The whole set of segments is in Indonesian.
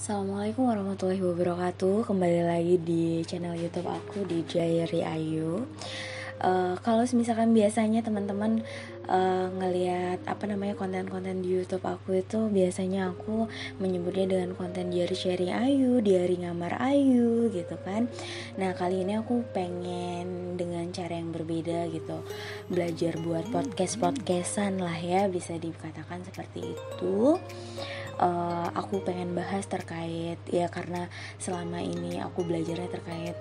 Assalamualaikum warahmatullahi wabarakatuh. Kembali lagi di channel YouTube aku di Diary Ayu. Kalau misalkan biasanya teman-teman ngelihat konten-konten di YouTube aku itu biasanya aku menyebutnya dengan konten diary sharing Ayu, diary ngamar Ayu gitu kan. Nah, kali ini aku pengen dengan cara yang berbeda gitu. Belajar buat podcast-podcastan lah ya, bisa dikatakan seperti itu. Aku pengen bahas terkait ya, karena selama ini aku belajarnya terkait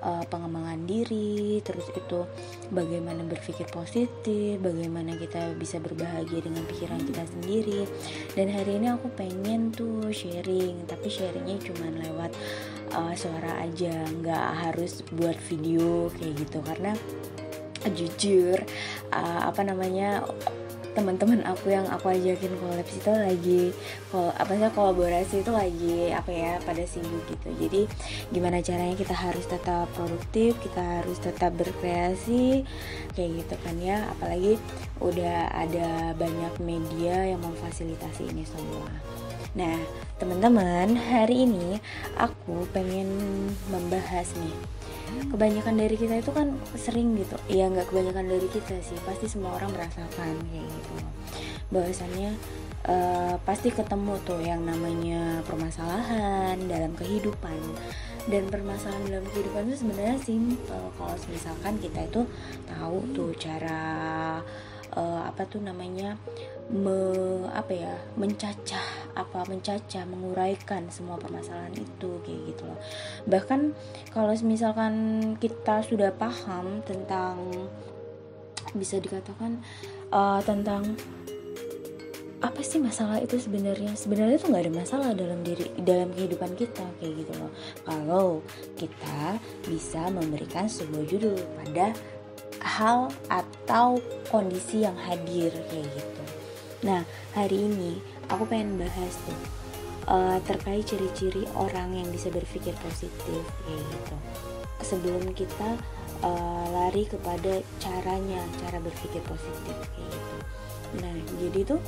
pengembangan diri, terus itu bagaimana berpikir positif, bagaimana kita bisa berbahagia dengan pikiran kita sendiri. Dan hari ini aku pengen tuh sharing, tapi sharingnya cuma lewat suara aja, nggak harus buat video kayak gitu, karena jujur teman-teman aku yang aku ajakin collab itu lagi kolaborasi itu lagi pada sibuk gitu. Jadi gimana caranya kita harus tetap produktif, kita harus tetap berkreasi kayak gitu kan ya, apalagi udah ada banyak media yang memfasilitasi ini semua. Nah teman-teman, hari ini aku pengen membahas nih, kebanyakan dari kita itu kan sering gitu ya, nggak kebanyakan dari kita sih, pasti semua orang merasakan kayak gitu bahwasannya pasti ketemu tuh yang namanya permasalahan dalam kehidupan. Dan permasalahan dalam kehidupan itu sebenarnya simple kalau misalkan kita itu tahu tuh cara mencacah, menguraikan semua permasalahan itu kayak gitu loh. Bahkan kalau misalkan kita sudah paham tentang, bisa dikatakan tentang apa sih masalah itu, sebenarnya itu nggak ada masalah dalam kehidupan kita kayak gitu loh, kalau kita bisa memberikan sebuah judul pada hal atau kondisi yang hadir kayak gitu. Nah hari ini aku pengen bahas tuh terkait ciri-ciri orang yang bisa berpikir positif kayak gitu. Sebelum kita lari kepada cara berpikir positif kayak gitu. Nah jadi tuh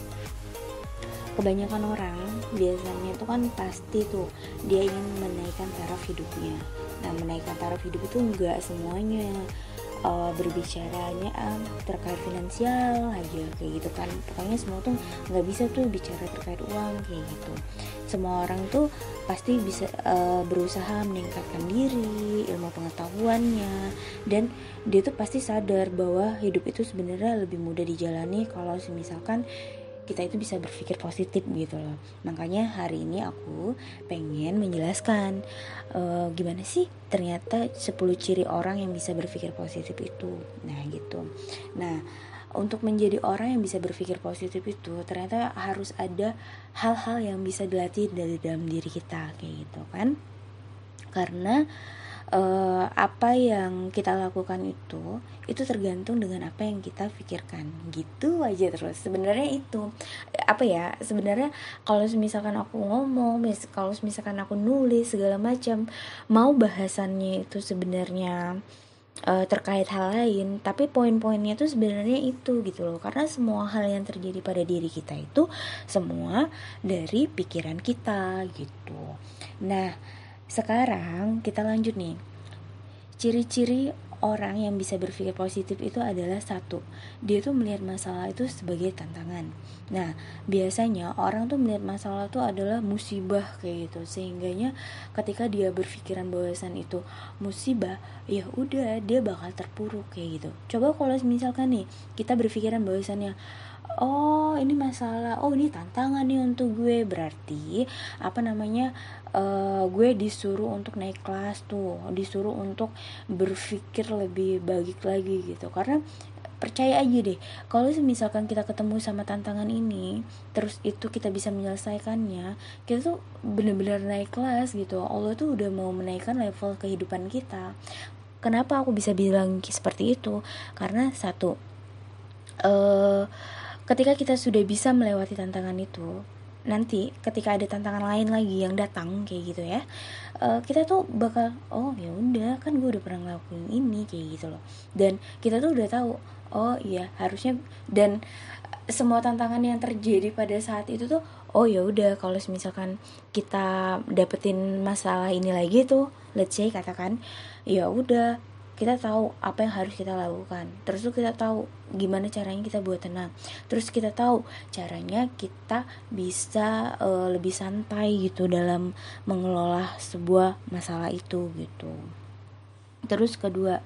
kebanyakan orang biasanya itu kan pasti tuh dia ingin menaikkan taraf hidupnya. Nah menaikkan taraf hidup itu enggak semuanya berbicaranya terkait finansial aja kayak gitu kan. Pokoknya semua tuh nggak bisa tuh bicara terkait uang kayak gitu. Semua orang tuh pasti bisa berusaha meningkatkan diri, ilmu pengetahuannya, dan dia tuh pasti sadar bahwa hidup itu sebenarnya lebih mudah dijalani kalau misalkan kita itu bisa berpikir positif gitu loh. Makanya hari ini aku pengen menjelaskan gimana sih ternyata 10 ciri orang yang bisa berpikir positif itu. Nah gitu. Nah untuk menjadi orang yang bisa berpikir positif itu ternyata harus ada hal-hal yang bisa dilatih dari dalam diri kita kayak gitu kan. Karena apa yang kita lakukan itu tergantung dengan apa yang kita pikirkan gitu aja terus. Sebenarnya itu sebenarnya kalau misalkan aku ngomong, kalau misalkan aku nulis segala macam, mau bahasannya itu sebenarnya terkait hal lain, tapi poin-poinnya tuh sebenarnya itu gitu loh. Karena semua hal yang terjadi pada diri kita itu semua dari pikiran kita gitu. Nah sekarang kita lanjut nih. Ciri-ciri orang yang bisa berpikir positif itu adalah satu, dia tuh melihat masalah itu sebagai tantangan. Nah biasanya orang tuh melihat masalah itu adalah musibah kayak gitu, sehingganya ketika dia berpikiran bahwasan itu musibah, ya udah dia bakal terpuruk kayak gitu. Coba kalau misalkan nih kita berpikiran bahwasannya oh ini masalah, oh ini tantangan nih untuk gue, berarti gue disuruh untuk naik kelas tuh, disuruh untuk berpikir lebih baik lagi gitu. Karena percaya aja deh, kalau misalkan kita ketemu sama tantangan ini terus itu kita bisa menyelesaikannya, kita tuh benar-benar naik kelas gitu. Allah tuh udah mau menaikkan level kehidupan kita. Kenapa aku bisa bilang seperti itu? Karena satu, ketika kita sudah bisa melewati tantangan itu, nanti ketika ada tantangan lain lagi yang datang kayak gitu ya, kita tuh bakal oh ya udah kan gue udah pernah ngelakuin ini kayak gitu loh. Dan kita tuh udah tahu oh iya harusnya, dan semua tantangan yang terjadi pada saat itu tuh oh ya udah, kalau misalkan kita dapetin masalah ini lagi tuh, let's say katakan, ya udah, kita tahu apa yang harus kita lakukan, terus tuh kita tahu gimana caranya kita buat tenang, terus kita tahu caranya kita bisa lebih santai gitu dalam mengelola sebuah masalah itu gitu. Terus kedua,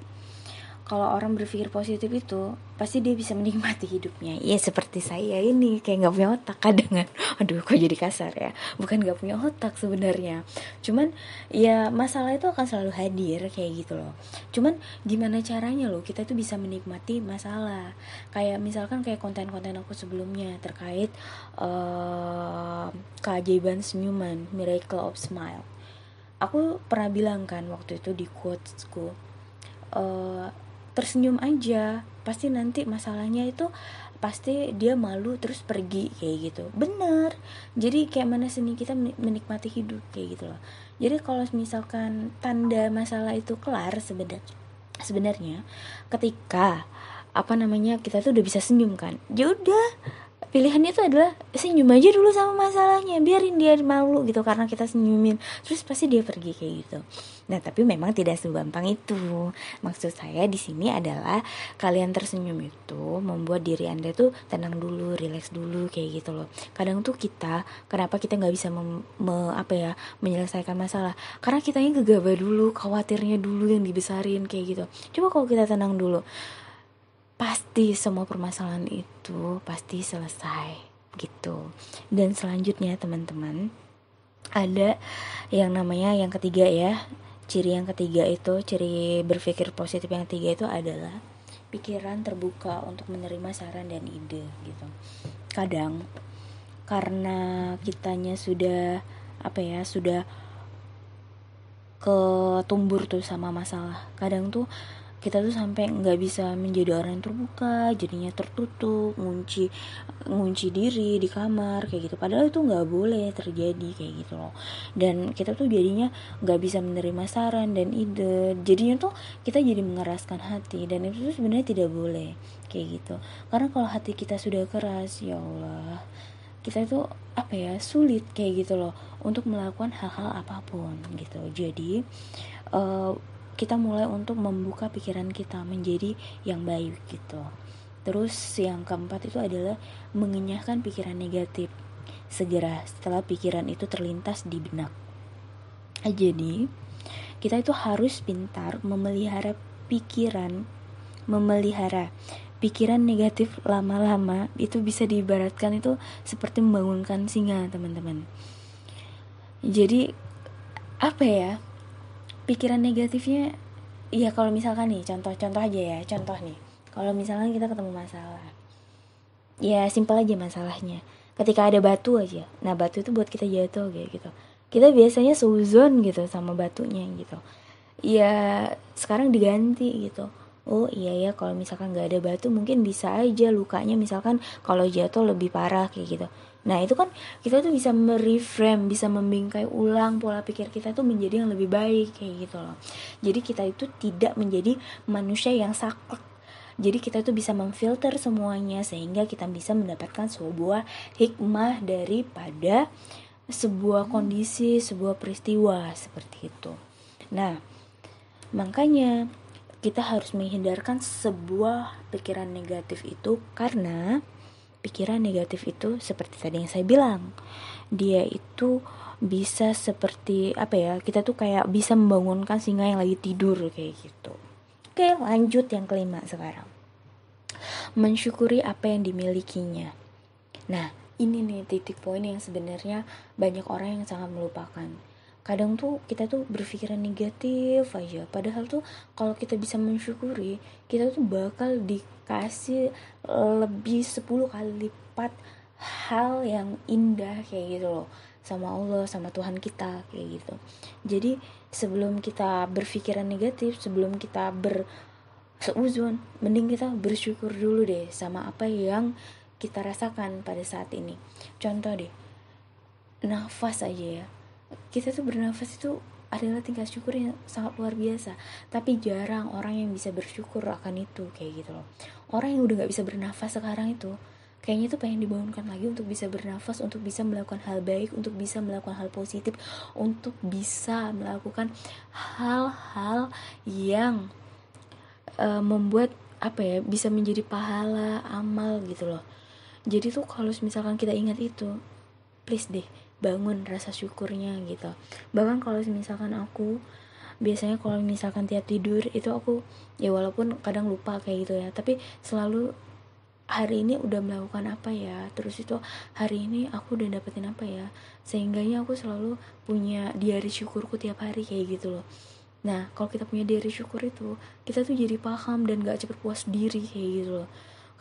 kalau orang berpikir positif itu pasti dia bisa menikmati hidupnya. Ya seperti saya ini kayak nggak punya otak kadang kan. Aduh, kok jadi kasar ya. Bukan nggak punya otak sebenarnya. Cuman ya masalah itu akan selalu hadir kayak gitu loh. Cuman gimana caranya loh kita tuh bisa menikmati masalah. Kayak misalkan kayak konten-konten aku sebelumnya terkait keajaiban senyuman, Miracle of Smile. Aku pernah bilang kan waktu itu di quotesku, tersenyum aja, pasti nanti masalahnya itu pasti dia malu terus pergi kayak gitu. Bener, jadi kayak mana seni kita menikmati hidup kayak gitu loh. Jadi kalau misalkan tanda masalah itu kelar, sebenarnya ketika apa namanya kita tuh udah bisa senyum kan, ya udah, pilihannya itu adalah senyum aja dulu sama masalahnya, biarin dia malu gitu karena kita senyumin, terus pasti dia pergi kayak gitu. Nah tapi memang tidak segampang itu. Maksud saya di sini adalah kalian tersenyum itu membuat diri anda tuh tenang dulu, relax dulu kayak gitu loh. Kadang tuh kenapa kita nggak bisa menyelesaikan masalah, karena kitanya gegabah dulu, khawatirnya dulu yang dibesarin kayak gitu. Coba kalau kita tenang dulu, pasti semua permasalahan itu pasti selesai gitu. Dan selanjutnya teman-teman, ada yang namanya yang ketiga ya. Ciri yang ketiga itu, ciri berpikir positif yang ketiga itu adalah pikiran terbuka untuk menerima saran dan ide gitu. Kadang karena kitanya sudah sudah ketumbur tuh sama masalah, kadang tuh kita tuh sampai nggak bisa menjadi orang yang terbuka, jadinya tertutup, ngunci diri di kamar kayak gitu. Padahal itu nggak boleh terjadi kayak gitu loh. Dan kita tuh jadinya nggak bisa menerima saran dan ide, jadinya tuh kita jadi mengeraskan hati, dan itu tuh sebenarnya tidak boleh kayak gitu. Karena kalau hati kita sudah keras, ya Allah, kita itu sulit kayak gitu loh untuk melakukan hal-hal apapun gitu. Jadi kita mulai untuk membuka pikiran kita menjadi yang baik gitu. Terus yang keempat itu adalah mengenyahkan pikiran negatif segera setelah pikiran itu terlintas di benak. Jadi kita itu harus pintar memelihara pikiran negatif lama-lama. Itu bisa diibaratkan itu seperti membangunkan singa, teman-teman. Jadi pikiran negatifnya, ya kalau misalkan nih contoh aja ya, nih kalau misalkan kita ketemu masalah, ya simpel aja masalahnya, ketika ada batu aja, nah batu itu buat kita jatuh kayak gitu, kita biasanya suzon gitu sama batunya gitu. Ya sekarang diganti gitu, oh iya ya, kalau misalkan gak ada batu mungkin bisa aja lukanya misalkan kalau jatuh lebih parah kayak gitu. Nah itu kan kita tuh bisa mereframe, bisa membingkai ulang pola pikir kita tuh menjadi yang lebih baik kayak gitu loh. Jadi kita itu tidak menjadi manusia yang saklek. Jadi kita tuh bisa memfilter semuanya sehingga kita bisa mendapatkan sebuah hikmah daripada sebuah kondisi, sebuah peristiwa seperti itu. Nah, makanya kita harus menghindarkan sebuah pikiran negatif itu, karena pikiran negatif itu seperti tadi yang saya bilang, dia itu bisa seperti kita tuh kayak bisa membangunkan singa yang lagi tidur kayak gitu. Oke, lanjut yang kelima sekarang. Mensyukuri apa yang dimilikinya. Nah, ini nih titik poin yang sebenarnya banyak orang yang sangat melupakan. Kadang tuh kita tuh berpikiran negatif aja, padahal tuh kalau kita bisa mensyukuri, kita tuh bakal dikasih lebih 10 kali lipat hal yang indah kayak gitu loh, sama Allah, sama Tuhan kita kayak gitu. Jadi sebelum kita berpikiran negatif, sebelum kita berseuzon, mending kita bersyukur dulu deh sama apa yang kita rasakan pada saat ini. Contoh deh, nafas aja ya, kita tuh bernafas itu adalah tingkat syukur yang sangat luar biasa, tapi jarang orang yang bisa bersyukur akan itu kayak gitu loh. Orang yang udah gak bisa bernafas sekarang itu kayaknya tuh pengen dibangunkan lagi untuk bisa bernafas, untuk bisa melakukan hal baik, untuk bisa melakukan hal positif, untuk bisa melakukan hal-hal yang membuat apa ya, bisa menjadi pahala amal gitu loh. Jadi tuh kalau misalkan kita ingat itu, please deh bangun rasa syukurnya gitu. Bahkan kalau misalkan aku biasanya kalau misalkan tiap tidur itu aku ya walaupun kadang lupa kayak gitu ya, tapi selalu hari ini udah melakukan apa ya, terus itu hari ini aku udah dapetin apa ya, sehingganya aku selalu punya diary syukurku tiap hari kayak gitu loh. Nah kalau kita punya diary syukur itu, kita tuh jadi paham dan gak cepet puas diri kayak gitu loh.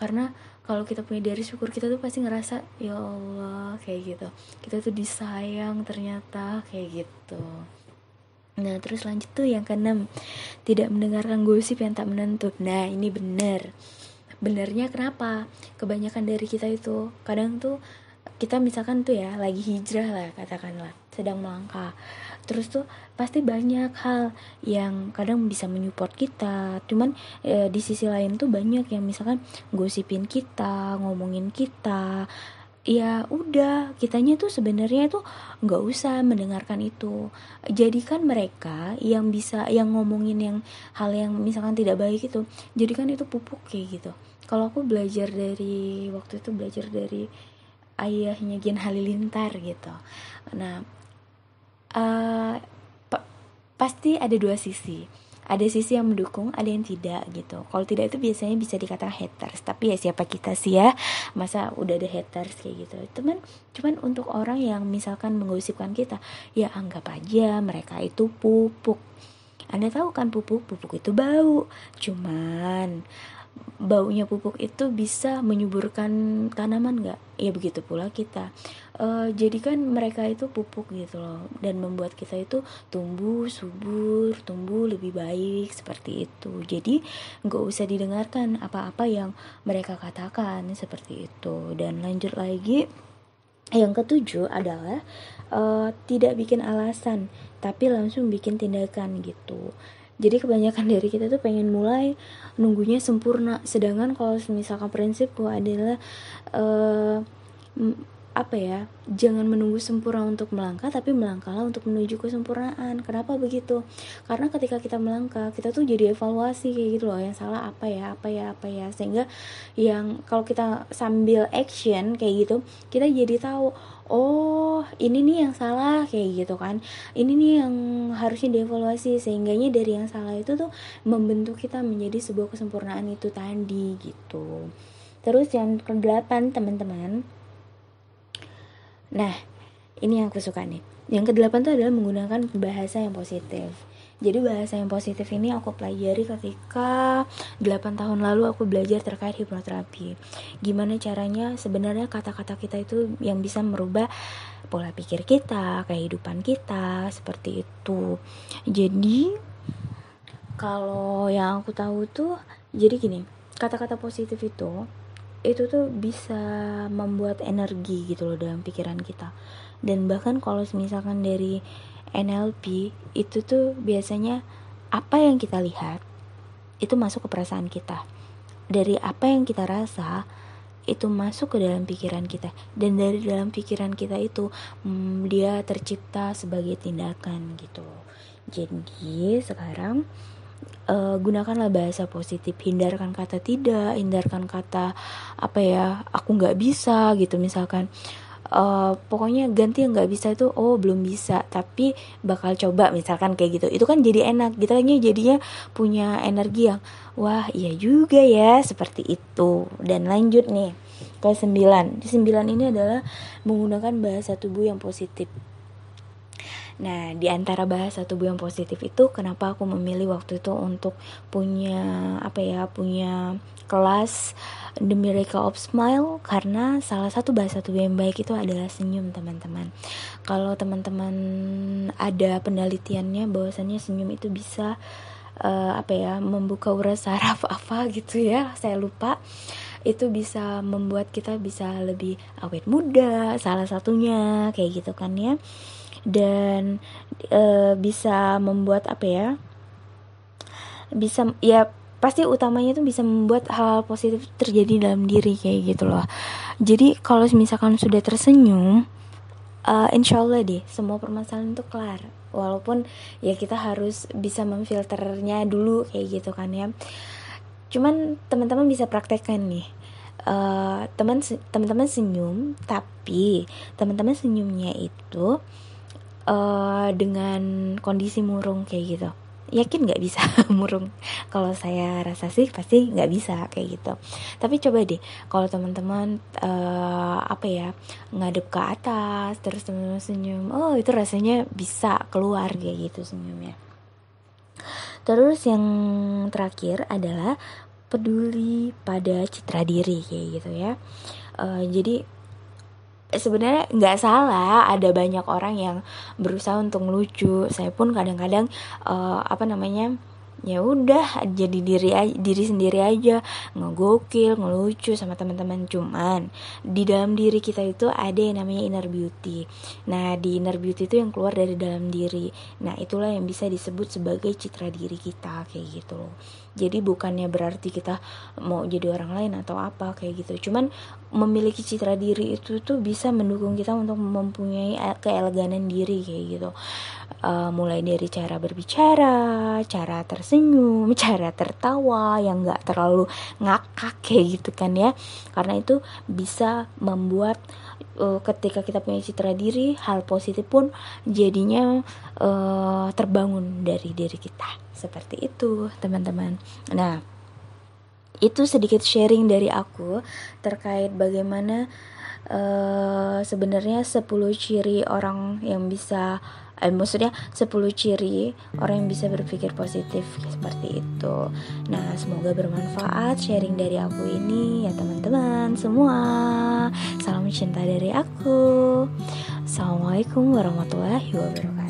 Karena kalau kita punya diary syukur, kita tuh pasti ngerasa ya Allah kayak gitu, kita tuh disayang ternyata kayak gitu. Nah terus lanjut tuh yang keenam, tidak mendengarkan gosip yang tak menentu. Nah ini benernya kenapa kebanyakan dari kita itu kadang tuh, kita misalkan tuh ya lagi hijrah lah katakanlah, sedang melangkah, terus tuh pasti banyak hal yang kadang bisa menyupport kita, cuman di sisi lain tuh banyak yang misalkan gosipin kita, ngomongin kita. Ya udah, kitanya tuh sebenarnya tuh nggak usah mendengarkan itu. Jadikan mereka yang bisa, yang ngomongin yang hal yang misalkan tidak baik itu, jadikan itu pupuk kayak gitu. Kalau aku belajar dari waktu itu, belajar dari ayahnya Gen Halilintar gitu. Nah, pasti ada dua sisi. Ada sisi yang mendukung, ada yang tidak gitu. Kalau tidak itu biasanya bisa dikatakan haters. Tapi ya siapa kita sih ya, masa udah ada haters kayak gitu. Cuman untuk orang yang misalkan menggosipkan kita, ya anggap aja mereka itu pupuk. Anda tahu kan pupuk itu bau. Cuman baunya pupuk itu bisa menyuburkan tanaman nggak? Ya begitu pula kita. Jadikan mereka itu pupuk gitu loh, dan membuat kita itu tumbuh subur, tumbuh lebih baik seperti itu. Jadi nggak usah didengarkan apa-apa yang mereka katakan seperti itu. Dan lanjut lagi, yang ketujuh adalah tidak bikin alasan, tapi langsung bikin tindakan gitu. Jadi kebanyakan dari kita tuh pengen mulai nunggunya sempurna, sedangkan kalau misalkan prinsipku adalah apa ya, jangan menunggu sempurna untuk melangkah, tapi melangkahlah untuk menuju kesempurnaan. Kenapa begitu? Karena ketika kita melangkah, kita tuh jadi evaluasi kayak gitu loh, yang salah apa ya, sehingga yang kalau kita sambil action kayak gitu, kita jadi tahu, oh ini nih yang salah kayak gitu kan, ini nih yang harusnya dievaluasi, sehingganya dari yang salah itu tuh membentuk kita menjadi sebuah kesempurnaan itu tadi gitu. Terus yang ke-8 teman-teman, nah ini yang aku suka nih, yang ke-8 tuh adalah menggunakan bahasa yang positif. Jadi bahasa yang positif ini aku pelajari ketika 8 tahun lalu aku belajar terkait hipnoterapi. Gimana caranya sebenarnya kata-kata kita itu yang bisa merubah pola pikir kita, kehidupan kita, seperti itu. Jadi kalau yang aku tahu tuh, jadi gini, kata-kata positif itu tuh bisa membuat energi gitu loh dalam pikiran kita. Dan bahkan kalau misalkan dari NLP itu tuh biasanya apa yang kita lihat itu masuk ke perasaan kita, dari apa yang kita rasa itu masuk ke dalam pikiran kita, dan dari dalam pikiran kita itu dia tercipta sebagai tindakan gitu. Jadi sekarang gunakanlah bahasa positif, hindarkan kata tidak, hindarkan kata apa ya, aku nggak bisa gitu misalkan. Pokoknya ganti yang nggak bisa itu, oh belum bisa tapi bakal coba misalkan kayak gitu. Itu kan jadi enak, kita jadinya punya energi yang wah iya juga ya, seperti itu. Dan lanjut nih ke 9. 9 ini adalah menggunakan bahasa tubuh yang positif. Nah, di antara bahasa tubuh yang positif itu, kenapa aku memilih waktu itu untuk punya punya kelas The Miracle of Smile, karena salah satu bahasa tubuh yang baik itu adalah senyum, teman-teman. Kalau teman-teman ada penelitiannya bahwasannya senyum itu bisa membuka urat saraf apa gitu ya, saya lupa. Itu bisa membuat kita bisa lebih awet muda, salah satunya kayak gitu kan ya. Dan bisa membuat bisa ya, pasti utamanya itu bisa membuat hal positif terjadi dalam diri kayak gitu loh. Jadi kalau misalkan sudah tersenyum, insya Allah deh semua permasalahan itu kelar. Walaupun ya kita harus bisa memfilternya dulu kayak gitu kan ya. Cuman teman-teman bisa praktekkan nih. Teman-teman senyum, tapi teman-teman senyumnya itu dengan kondisi murung kayak gitu. Yakin nggak bisa murung? Kalau saya rasa sih pasti nggak bisa kayak gitu. Tapi coba deh kalau teman-teman ngadep ke atas terus teman-teman senyum, oh itu rasanya bisa keluar kayak gitu senyumnya. Terus yang terakhir adalah peduli pada citra diri kayak gitu ya. Jadi sebenarnya nggak salah ada banyak orang yang berusaha untuk ngelucu. Saya pun kadang-kadang ya udah jadi diri sendiri aja, ngegokil, ngelucu sama teman-teman. Cuman di dalam diri kita itu ada yang namanya inner beauty. Nah di inner beauty itu yang keluar dari dalam diri. Nah itulah yang bisa disebut sebagai citra diri kita kayak gitu loh. Jadi bukannya berarti kita mau jadi orang lain atau apa kayak gitu. Cuman memiliki citra diri itu tuh bisa mendukung kita untuk mempunyai keeleganan diri kayak gitu. Mulai dari cara berbicara, cara tersenyum, cara tertawa yang gak terlalu ngakak kayak gitu kan ya. Karena itu bisa membuat ketika kita punya citra diri, hal positif pun jadinya terbangun dari diri kita. Seperti itu teman-teman. Nah itu sedikit sharing dari aku terkait bagaimana sebenarnya 10 ciri orang yang bisa maksudnya 10 ciri orang yang bisa berpikir positif seperti itu. Nah semoga bermanfaat sharing dari aku ini ya teman-teman semua. Salam cinta dari aku. Assalamualaikum warahmatullahi wabarakatuh.